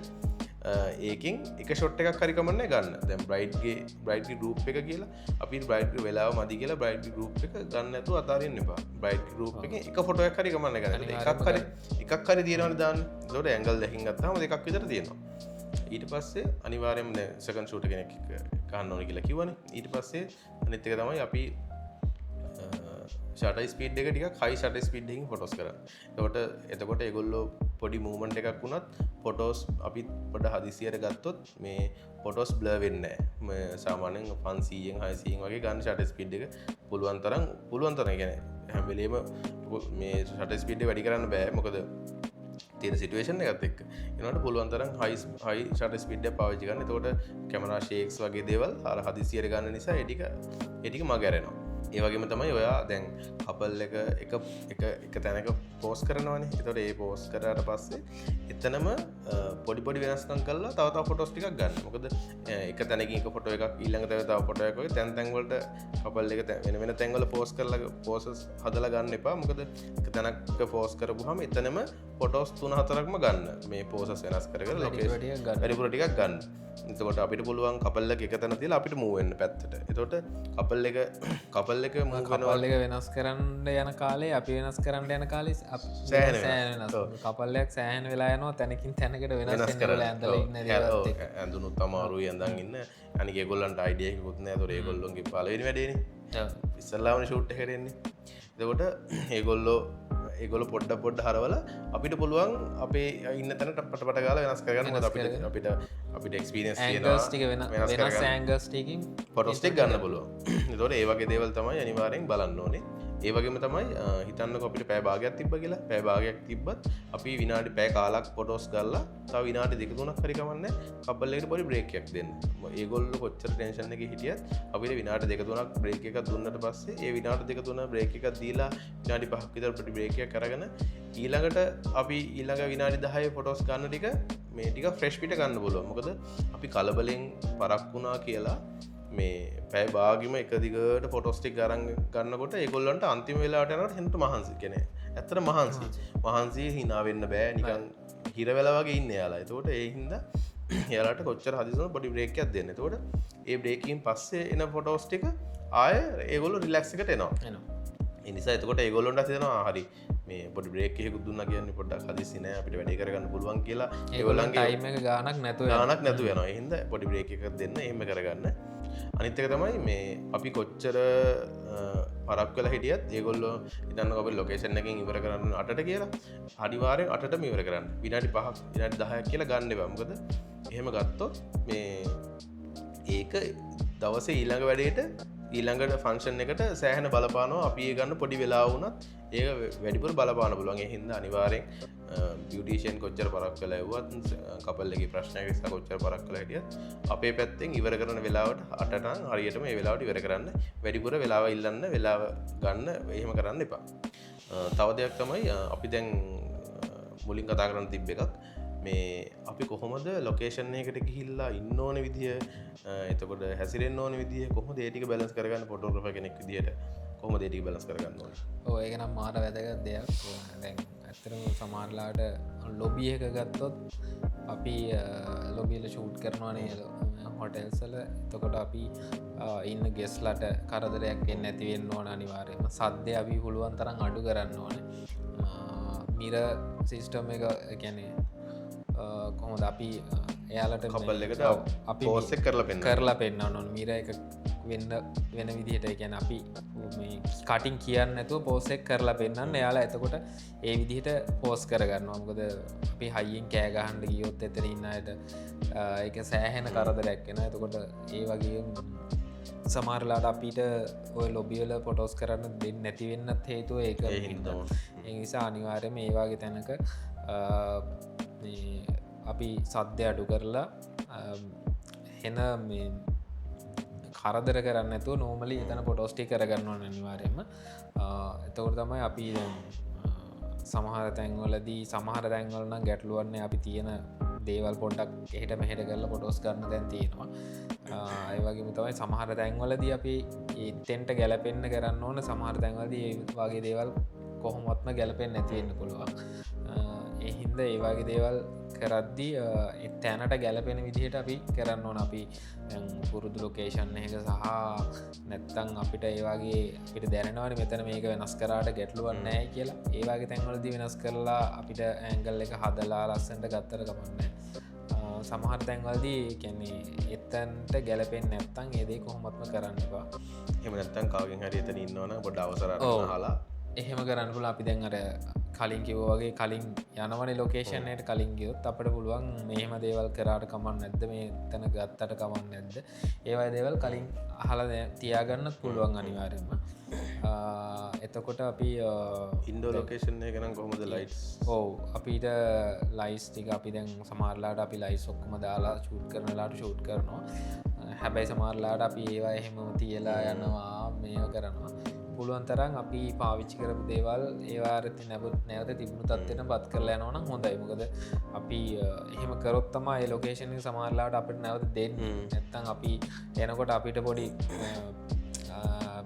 ඒකින් එක ෂොට් එකක් හරි කමන්නේ ගන්න. දැන් බ්‍රයිට්ගේ ගෲප් එක කියලා අපි බ්‍රයිට්ගේ වෙලාව මදි කියලා බ්‍රයිට්ගේ ගෲප් එක ගන්න නැතුව අතාරින්න එපා. බ්‍රයිට්ගේ ගෲප් එකෙන් එක ෆොටෝ එකක් හරි කමන්නේ ගන්න. එකක් හරි තියෙනවනේ දාන්න. ඒකට ඇන්ගල් දෙකකින් ගත්තාම දෙකක් විතර තියෙනවා. ඊට පස්සේ අනිවාර්යයෙන්ම දැන් සෙකන්ඩ් ෂූට් කෙනෙක් ගන්න ඕනේ කියලා කිව්වනේ. ඊට පස්සේ අනිත් එක තමයි අපි ෂටර් ස්පීඩ් එක ටිකක් හයි ෂටර් ස්පීඩ් එකකින් ෆොටෝස් කරන්න. එතකොට ඒගොල්ලෝ පොඩි මූවමන්ට් එකක් වුණත් ෆොටෝස් අපි පොඩ හදිසියට ගත්තොත් මේ ෆොටෝස් බ්ලර් වෙන්නේ නැහැ. මේ සාමාන්‍යයෙන් 500න් 600න් වගේ ගන්න ෂටර් ස්පීඩ් එක පුළුවන් තරම් කියන්නේ හැම වෙලේම මේ ෂටර් ස්පීඩ් එක වැඩි කරන්න බෑ. මොකද තියෙන සිටුේෂන් එකත් එක්ක. ඒනකොට පුළුවන් තරම් හයි ෂටර් ස්පීඩ් එක පාවිච්චි කරන්න. එතකොට කැමරා ෂේක්ස් වගේ දේවල් අර හදිසියට ගන්න නිසා ඒ ටික මගහැරෙනවා. ඒ වගේම තමයි ඔයා දැන් කපල් එක තැනක පෝස්ට් කරනවානේ. එතකොට ඒ පෝස්ට් කරාට පස්සේ එතනම පොඩි වෙනස්කම් කරලා තව ෆොටෝස් ටිකක් ගන්න. මොකද එක තැනකින් එක ෆොටෝ එකක් ඊළඟ තව ෆොටෝ එකක් වගේ තැන් වලට කපල් එක වෙන තැන් වල පෝස්ට් කරලා පෝසස් හදලා ගන්න එපා. මොකද එක තැනක පෝස්ට් කරපුවාම එතනම ෆොටෝස් 3-4ක්ම ගන්න. මේ පෝසස් වෙනස් කර ලොකේෂන් වැඩිපුර ටිකක් ගන්න. එතකොට අපිට පුළුවන් කපල් එක තැන තියලා අපිට මූව් වෙන්න පැත්තට. එතකොට කපල් එක වෙනස් කරන්න යන කාලේ අපි වෙනස් කරන්න යන කාලේ කපල්ලයක් සෑහන් වෙලා යනවා තැනකින් තැනකට වෙනස් කරලා ඇඳුනුත් අමාරුයි ඇඳන් ඉන්න. අනික ඒගොල්ලන්ට අයිඩියා එකකුත් නැහැ. ඒතකොට ඒගොල්ලොන්ගේ පළවෙනි වැඩේනේ ඉස්සල්ලාම ෂූට් එක කරන්නේ. එතකොට ඒගොල්ලෝ පොඩ්ඩ හරවල අපිට පුළුවන් අපේ ඉන්න තැනට පට ගාලා වෙනස් කරගන්න. මොකද අපිට එක්ස්පීරියන්ස් තියෙනවා වෙනස් ඇන්ගල්ස් ටිකකින් ෆොටෝස් ටික ගන්න පුළුවන්. ඒතකොට ඒ වගේ දේවල් තමයි අනිවාර්යෙන් බලන්න ඕනේ. ඒ වගේම තමයි හිතන්නකෝ අපිට පැය භාගයක් තිබ්බ කියලා. පැය භාගයක් තිබ්බත් අපි විනාඩි පැය කාලක් ෆොටෝස් ගාලා තව විනාඩි 2-3ක් හරි කමන්නේ කපල් එකට පොඩි බ්‍රේක් එකක් දෙන්න. ඒගොල්ලෝ කොච්චර ටෙන්ෂන් එකේ හිටියත් අපිට විනාඩි 2-3ක් බ්‍රේක් එකක් දුන්නට පස්සේ ඒ විනාඩි 2-3 බ්‍රේක් එකක් දීලා විනාඩි 5ක් විතර පොඩි බ්‍රේක් එකක් අරගෙන ඊළඟට අපි ඊළඟ විනාඩි 10 ෆොටෝස් ගන්න ටික මේ ටික ෆ්‍රෙෂ් පිට ගන්න පුළුවන්. මොකද අපි කලබලෙන් පරක් වුණා කියලා මේ පැය භාගෙම එක දිගට ෆොටෝස් ටික අරන් ගන්නකොට ඒගොල්ලන්ට අන්තිම වෙලාවට යනකොට හෙන්ට මහන්සි කියන්නේ ඇත්තට මහන්සි hina වෙන්න බෑ නිකන් හිර වෙලා වගේ ඉන්නේ යාලා. ඒතකොට ඒ හින්දා යාලාට කොච්චර හදිසියෙම පොඩි බ්‍රේක් එකක් දෙන්න. ඒතකොට ඒ බ්‍රේක් එකෙන් පස්සේ එන ෆොටෝස් ටික ආයෙ ඒගොල්ලෝ රිලැක්ස් එකට එනවා. ඒ නිසා එතකොට ඒගොල්ලොන්ට හිතෙනවා හරි මේ පොඩි බ්‍රේක් එකකුත් දුන්නා කියන්නේ පොඩ්ඩක් හදිස්සි නෑ අපිට වැඩේ කරගන්න පුළුවන් කියලා. ඒගොල්ලන්ගේ ටයිම් එක ගාණක් නැතුව යනවා. ඒ හින්දා පොඩි බ්‍රේක් එකක් දෙන්න එහෙම කරගන්න. අනිත් එක තමයි මේ අපි කොච්චර පරක් කළ හිටියත් ඒගොල්ලෝ ඉතන්න ඔබ ලොකේෂන් එකින් ඉවර කරන්න 8ට කියලා අනිවාර්යෙන් 8ටම ඉවර කරන්න විනාඩි 5ක් විනාඩි 10ක් කියලා ගන්න එපා. මොකද එහෙම ගත්තොත් මේ ඒක දවසේ ඊළඟ වැඩේට ඊළඟට ෆංක්ෂන් එකට සෑහෙන බලපානවා. අපි ඒ ගන්න පොඩි වෙලා වුණත් ඒක වැඩිපුර බලපාන පුළුවන්. ඒ හින්දා අනිවාර්යෙන් බියුටිෂියන් කොච්චර පරක් කළා වුවත් කපල් එකේ ප්‍රශ්නයක් නිසා කොච්චර පරක් කළා හිටියත් අපේ පැත්තෙන් ඉවර කරන වෙලාවට 8ට නම් හරියටම ඒ වෙලාවට ඉවර කරන්න. වැඩිපුර වෙලාව ඉල්ලන්න වෙලාව ගන්න එහෙම කරන්න එපා. තව දෙයක් තමයි අපි දැන් මුලින් කතා කරන්න තිබ්බ එකක් මේ අපි කොහොමද ලොකේෂන් එකකට ගිහිල්ලා ඉන්න ඕන විදිය එතකොට හැසිරෙන්න ඕන විදිය කොහොමද ඒ ටික බැලන්ස් කරගන්න ෆොටෝග්‍රැෆර් කෙනෙක් විදියට කොහොමද ඒ ටික බැලන්ස් කරගන්න ඕනේ? ඔව් ඒක නම් මාර වැදගත් දෙයක්. දැන් ඇත්තටම සමහරලාට ලොබි එක ගත්තොත් අපි ලොබි වල ෂූට් කරනවා නේද හොටෙල්ස් වල. එතකොට අපි ඉන්න ගෙස්ලට කරදරයක් එන්නේ නැති වෙන්න ඕන අනිවාර්යයෙන්ම. සද්දය අපි පුළුවන් තරම් අඩු කරන්න ඕනේ. මිර සිස්ටම් එක කියන්නේ කොහොමද අපි එයාලට කපල් එකට අපි පෝස් එක කරලා පෙන්වන්න ඕන මිර එක වෙන විදිහට. ඒ කියන්නේ අපි මේ කටින් කියන්න නැතුව පෝස් එක කරලා පෙන්වන්න එයාලා එතකොට ඒ විදිහට පෝස් කරගන්නවා. මොකද අපි හයියෙන් කෑ ගහන්න ගියොත් එතන ඉන්න අයට ඒක සෑහෙන කරදරයක් වෙනවා. එතකොට ඒ වගේ සමහරලාට අපිට ඔය ලොබි වල ෆොටෝස් කරන්න දෙන්නේ නැති වෙන්නත් හේතුව ඒක. ඒ නිසා අනිවාර්යයෙන්ම ඒ වගේ තැනක අපි සද්‍ය අඩු කරලා හෙන මේ කරදර කරන්න ඇතුව නෝමලි එතන පොටෝස්ටි කරගන්න ඕන අනිවාර්යයෙන්ම. එතකොට තමයි අපි සමහර තැන්වලදී සමහර තැන්වලන ගැටලුවන්නේ අපි තියෙන දේවල් පොඩ්ඩක් එහෙට මෙහෙට කරලා පොටෝස් ගන්න දැන් තියෙනවා. ඒ වගේම තමයි සමහර තැන්වලදී අපි එතෙන්ට ගැලපෙන්න කරන්න ඕන. සමහර තැන්වලදී ඒ වගේ දේවල් කොහොමත්ම ගැලපෙන්නේ නැති වෙන්න පුළුවන්. ඒ හින්දා ඒ වගේ දේවල් කරද්දී තැනට ගැලපෙන විදිහට අපි කරන්න ඕන. අපි පුරුදු ලොකේෂන් එක සහ නැත්තම් අපිට ඒ වගේ අපිට දැනෙනවනේ මෙතන මේක වෙනස් කරාට ගැටලුවක් නැහැ කියලා. ඒ වගේ තැන්වලදී වෙනස් කරලා අපිට ඇන්ගල් එක හදලා ලස්සනට ගත්තට කමක් නැහැ. සමහර තැන්වලදී කියන්නේ එතනට ගැලපෙන්නේ නැත්තම් ඒ දේ කොහොමත්ම කරන්න එපා. එහෙම නැත්තම් කවගෙන් හරි එතන ඉන්නවනම් පොඩ්ඩ අවසර අරලා එහෙම කරන්න පුළුවන්. අපි දැන් අර කලින් කිව්වා වගේ කලින් යනවනේ ලොකේෂන් එකට කලින් ගියොත් අපිට පුළුවන් මෙහෙම දේවල් කරාට කමක් නැද්ද, මේ තැන ගත්තට කමක් නැද්ද, ඒ වගේ දේවල් කලින් අහලා තියාගන්නත් පුළුවන් අනිවාර්යයෙන්ම. එතකොට අපි ඉන්ඩෝ ලොකේෂන් එක නම් කොහොමද ලයිට්ස්? ඔව් අපිට ලයිට්ස් ටික අපි දැන් සමහරලාට අපි ලයිට්ස් ඔක්කොම දාලා ෂූට් කරන වෙලාවට ෂූට් කරනවා. හැබැයි සමහරලාට අපි ඒවා එහෙම තියලා යනවා මේව කරනවා. පුළුවන් තරම් අපි පාවිච්චි කරපු දේවල් ඒවාට නැවත තිබුණු තත්ත්වෙට පත් කරලා යනවා නම් හොඳයි. මොකද අපි එහෙම කරොත් තමයි ඒ ලොකේෂන් එක සමහරලාට අපිට නැවත දෙන්නේ. නැත්තම් අපි එනකොට අපිට පොඩි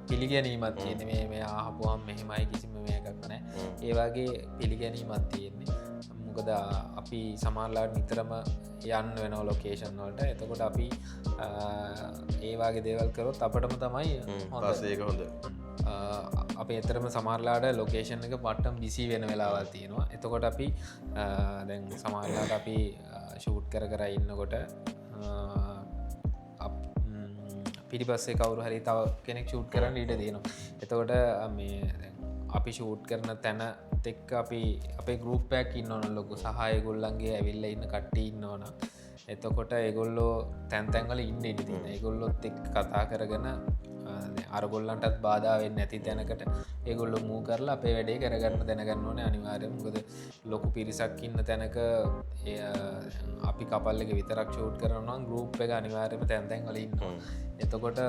පිළිගැනීමක් තියෙන්නේ. මේ ආහපුවම මෙහෙමයි කිසිම මේකක් නැහැ. ඒ වගේ පිළිගැනීමක් තියෙන්නේ. මොකද අපි සමහරලාට නිතරම යන්න වෙනවා ලොකේෂන් වලට. එතකොට අපි ඒ වගේ දේවල් කරොත් අපිටම තමයි හොඳ. අපි එතරම සමහරලාට ලොකේෂන් එක පට්ටම් බිසි වෙන වෙලාවල් තියෙනවා. එතකොට අපි දැන් සමහරලාට අපි ෂූට් කර ඉන්නකොට පිටිපස්සේ කවුරු හරි තව කෙනෙක් ෂූට් කරන්න ඉඩ තියෙනවා. එතකොට මේ අපි ෂූට් කරන තැන එක්ක අපි අපේ ගෲප් එකක් ඉන්නවනම් ලොකු සහ ඒගොල්ලන්ගේ ඇවිල්ලා ඉන්න කට්ටිය ඉන්නවනම් එතකොට ඒගොල්ලෝ තැන් වල ඉන්න ඉඩ තියෙනවා. ඒගොල්ලොත් එක්ක කතා කරගෙන අරගොල්ලන්ටත් බාධා වෙන්නේ නැති තැනකට ඒගොල්ලෝ මූව් කරලා අපේ වැඩේ කරගන්න දැනගන්න ඕනේ අනිවාර්යයෙන්. මොකද ලොකු පිරිසක් ඉන්න තැනක අපි කපල් එක විතරක් ෂූට් කරනවා නම් ගෲප් එක අනිවාර්යයෙන්ම තැන් වල ඉන්නවා. එතකොට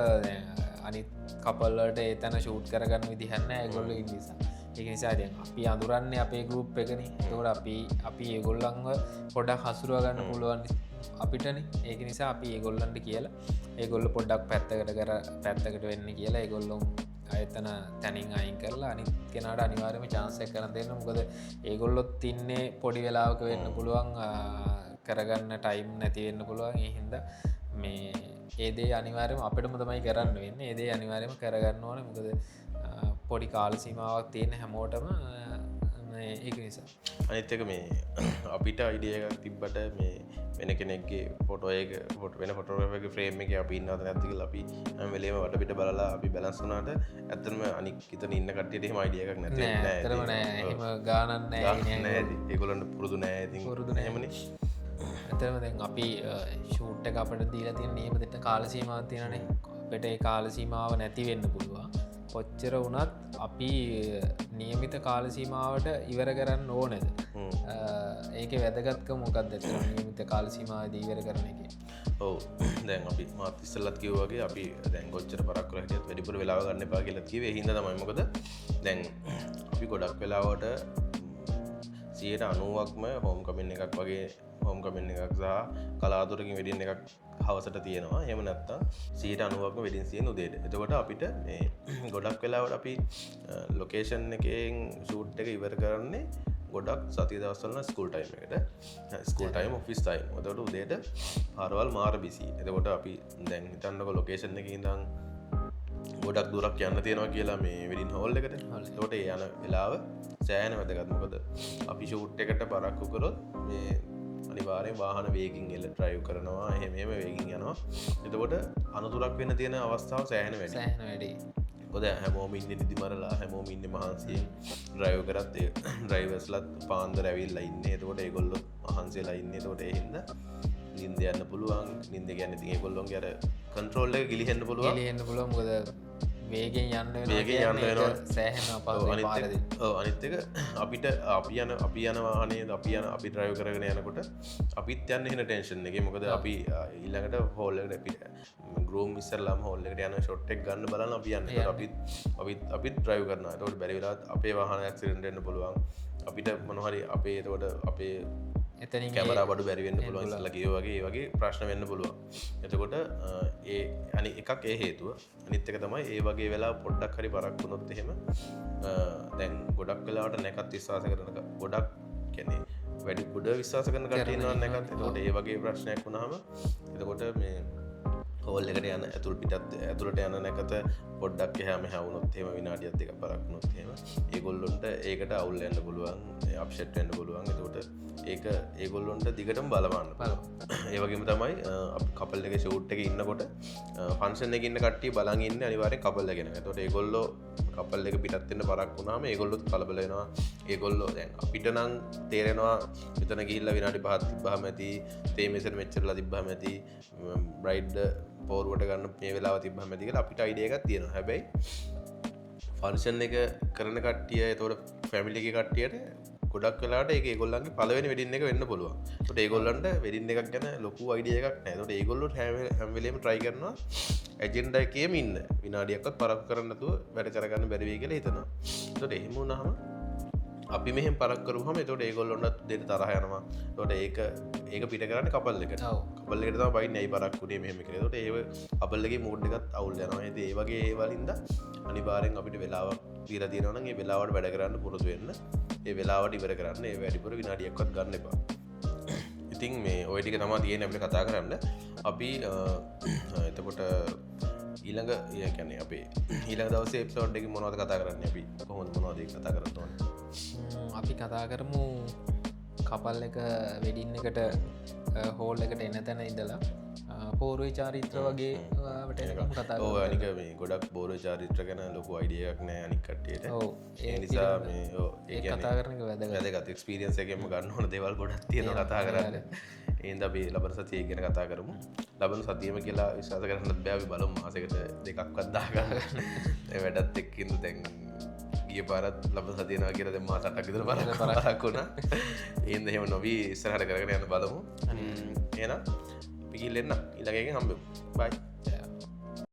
අනිත් කපල් වලට ඒ තැන ෂූට් කරගන්න විදිහක් නැහැ ඒගොල්ලෝ ඉන්න නිසා. ඒක නිසා දැන් අපි අඳුරන්නේ අපේ ගෲප් එකනේ. එතකොට අපි ඒගොල්ලන්ව පොඩ්ඩක් හසුරුව ගන්න පුළුවන් අපිටනේ. ඒක නිසා අපි ඒගොල්ලන්ට කියලා ඒගොල්ලෝ පොඩ්ඩක් පැත්තකට වෙන්න කියලා ඒගොල්ලෝ එතන තැනින් අයින් කරලා අනිත් කෙනාට අනිවාර්යයෙන්ම chance එක කරන් දෙන්න. මොකද ඒගොල්ලොත් ඉන්නේ පොඩි වෙලාවක වෙන්න පුළුවන් කරගන්න ටයිම් නැති වෙන්න පුළුවන්. ඒ හින්දා මේ ඒ දේ අනිවාර්යයෙන්ම අපිටම තමයි කරන්න වෙන්නේ. ඒ දේ අනිවාර්යයෙන්ම කරගන්න ඕනේ. මොකද පොඩි කාල සීමාවක් තියෙන හැමෝටම ඒක නිසා අනිත්තක මේ අපිට අයිඩිය එකක් තිබ්බට මේ වෙන කෙනෙක්ගේ ෆොටෝයක ොට වෙන ෆොටෝගේ ෆ්‍රේම් එක අපි ඉන්නද නැතික අපි වෙලේම වට පිට බලලා අපි බලස්සුනාට ඇත්තම අනික් ඉතන ඉන්න කට්ටියට එහෙම අයිඩිය එකක් නැති ඇතරම නෑ එහෙම ගානන්න ඒගොලන්ට පුරුදු නෑ ඉතින් පුරුදු නෑමන ඇතරම දැන් අපි ෂූට්ට එක අපට දීලා තියෙන නියමතට කාලසීමාව තියෙනනේ අපට ඒ කාලසීමාව නැති වෙන්න පුළුවන් කොච්චර වනත් අපි නියමිත කාලසීමාවට ඉවර කරන්න ඕනෙද ඒක වැදගත්ක මොකක්ද නියමිත කාලසීමාවද ඉවර කරන එක ඔව දැන් අපි මාත් ඉස්සල්ලත් කිව්වගේ අපි දැන් ගොච්චර පරක්කරට වැඩිපුර වෙලාව ගන්න පා කියල කිව හිද තමයිමකද දැන් අපි ගොඩක් වෙලාවට 90%ක්ම හෝම් කමෙන්් එකක් වගේ හෝම් කමෙන්් එකක් සහ කලාතුරකින් වෙඩින් එකක් හවසට තියෙනවා එම නැත්තා 90%ක්ම වෙඩින් සිය උදේට එතකොට අපිට ගොඩක් වෙලාවට අපි ලොකේෂන් එකෙන් ෂූට් එක ඉවර කරන්නේ ගොඩක් සති දවස්වලන ස්කූල් ටයිම් එකට ස්කූල් ටයිම් ඔෆිස් ටයිම් ඔතට උදේට පාරවල් මාර බිසි එතකොට අපි දැන් හිතන්නක ලොකේෂන් එක ඉඳන් ගොඩක් දුරක් යන්න තියෙනවා කියලා මේ වෙඩින් හෝල් එකට තොට යන වෙලාව සෑන වැදගත්මකද අපි ෂූට් එකට පරක්කු කරොත් මේ අනිවාරය වාහන වේගින් එල්ල ට්‍රයිව් කරනවා එහෙම වේගින් යනවා එතකොට අනතුරක් වෙන්න තියෙන අවස්ථාව සෑහන වැඩි ොද හැමෝම ඉන්න නිදි මරලා හැමෝම ඉන්න මහන්සේ ්‍රයව කරත් ්‍රයිවස්ලත් පාන්ද රැවිල් ඉන්න තකොට ඒගොල්ලො මහන්සේලා ඉන්න තොට එහින්ද නින්ද යන්න පුළුවන් නින්ද ගැන්න ති ගොල්ලොන් ගැර කන්ට්‍රෝල්ල ගිලිහෙන්න පුළුවන් ලියන්න පුළුවන් ගොද වේගෙන් යන්න වේගෙන් යන්න වෙනවා සෑහන අනිත්තක අපිට අපි යන වාහනේ අපි යන අපි ද්‍රයව කරගෙන යනකොට අපිත් යන්න එන ටෙන්ෂන් එක මොකද අපි ඊළඟට හෝල්ලකට අපිට ග්‍රෝම් ඉස්සරලාම හෝල්ලකට යන ෂොට්ටෙක් ගන්න බලන්න අපි යන්න අපිත් ද්‍රයව කරන තොට බැරිවෙලාත් අපේ වාහන ඇක්සිඩන්ට් එන්න පුළුවන් අපිට මොනහරි අපේ තකොට අපේ එතන කැමර බඩු බැරිවෙන්න පුළුවන් ලගේ වගේ ප්‍රශ්න වෙන්න පුළුවන් එතකොට ඒ අනි එකක් ඒ හේතුව අනිත්තක තමයි ඒ වගේ වෙලා පොඩ්ඩක් හරි පරක් වුණොත් එහෙම දැන් ගොඩක් වෙලාට නැකත් විශ්වාස කරනක ගොඩක් කැනෙ වැඩි ගොඩ විශ්වාස කරන කටනවා නැකත් එතකොට ඒ වගේ ප්‍රශ්නයක් වුණාම එතකොට මේ හෝල් එකට යන ඇතුළ පිටත් ඇතුළට යන නැකත පොඩ්ඩක් එහම හැවුණොත් එම විනාඩියත් දෙක පරක්නොත් එම ඒගොල්ලොන්ට ඒකට අවුල් එන්න පුළුවන් අප්ෂෙට් එන්න පුළුවන් එතකොට ඒක ඒගොල්ලොන්ට දිගටම බලවන්න ඒවගේම තමයි කපල් එක ෂූට් එක ඉන්නකොට ෆන්ෂන් එක ඉන්න කට්ටිය බලන් ඉන්න අනිවාර්යෙන් කපල් එකගෙන එතකොට ඒගොල්ලෝ කපල් එක පිටත් වෙන්න පරක් වුණාම ඒගොල්ලොත් කලබල වෙනවා ඒගොල්ලෝ දැන් අපිට නම් තේරෙනවා මෙතන ගිහිල්ලා විනාඩි 5ක් තිබ්බහම ඇති තේ මෙසර් මෙච්චරලා තිබ්බහම ඇති බ්‍රයිඩ් පෝරුවට ගන්න මේ වෙලාව තිබ්බහම ඇති කියලා අපිට අයිඩියා එකක් තියෙනවා හැබැයි ෆන්ක්ෂන් එක කරන කට්ටිය එතකොට ෆැමිලි එකේ කට්ටියට ගොඩක් වෙලාට ඒක ඒගොල්ලන්ගේ පළවෙනි වෙඩින් එක වෙන්න පුළුවන්. ඒකට ඒගොල්ලන්ට වෙඩින් එකක් ගැන ලොකු අයිඩියා එකක් නැහැ. ඒකට ඒගොල්ලෝ හැම වෙලේම try කරනවා ඇජෙන්ඩා එකේම ඉන්න. විනාඩියක්වත් පරක්කු කරන්න නැතුව වැඩ කරගන්න බැරි වෙයි කියලා හිතනවා. ඒකට එහෙම වුණාම අපි මෙහෙම පරක් කරුවහම ඒකට ඒගොල්ලොන්ට දෙන්න තරහ යනවා. ඒකට ඒක පිට කරන්නේ කපල් එකට. කපල් එකට තමයි බයින්නේ ඇයි පරක් වුණේ මෙහෙම කියලා. ඒකට ඒ කපල් එකේ මූඩ් එකත් අවුල් යනවා. ඒ වගේ ඒ වලින්ද අනිවාර්යෙන් අපිට වෙලාවක් දීලා තියෙනවා නම් ඒ වෙලාවට වැඩ කරන්න පුරුදු වෙන්න. ඒ වෙලාවට ඉවර කරන්න ඒ වැඩිපුර විනාඩියක්වත් ගන්න එපා. ඉතින් මේ ඔය ටික තමයි තියෙන්නේ අපිට කතා කරන්න. අපි එතකොට ඊළඟ කියන්නේ අපේ ඊළඟ දවසේ එපිසෝඩ් එකේ මොනවද කතා කරන්නේ අපි කොහොමද මොනවද කතා කරන්න ඕනේ? අපි කතා කරමු කපල් එක වෙඩින් එකට හෝල් එකට එන තැන ඉඳලා පෝරුවේ චාරිත්‍ර වගේ කතා අනික මේ ගොඩක් බෝරුව චාරිත්‍ර ගැන ලොකු අයිඩියක් නෑ අනික් කට්ටියට ඒ නිසා මේ ඒ කතා කරන වැදගත් එක්ස්පීරියන්ස් එකෙන්ම ගන්න ඕන දේවල් ගොඩක් තියෙන කතා කරන්න ඒන්ද අපි ලබන සතිය ගැන කතා කරමු ලබන සතියම කියලා විශ්වාස කරන්නත් බෑ අපි බලමු මාසෙකට දෙකක්වත් දාගන්න ඒ වැඩත් එක්කින්ද දැන් ගිය පාරත් ලබන සතියනවා කියලා දැන් මාස 8ක් විතර පරක් වුණා ඒන්ද එහෙම නොවි ඉස්සරහට කරගෙන යන්න බලමු එහෙනම් පිකිල්ලෙන්න ඊළඟ එකෙන් හම්බෙමු බයි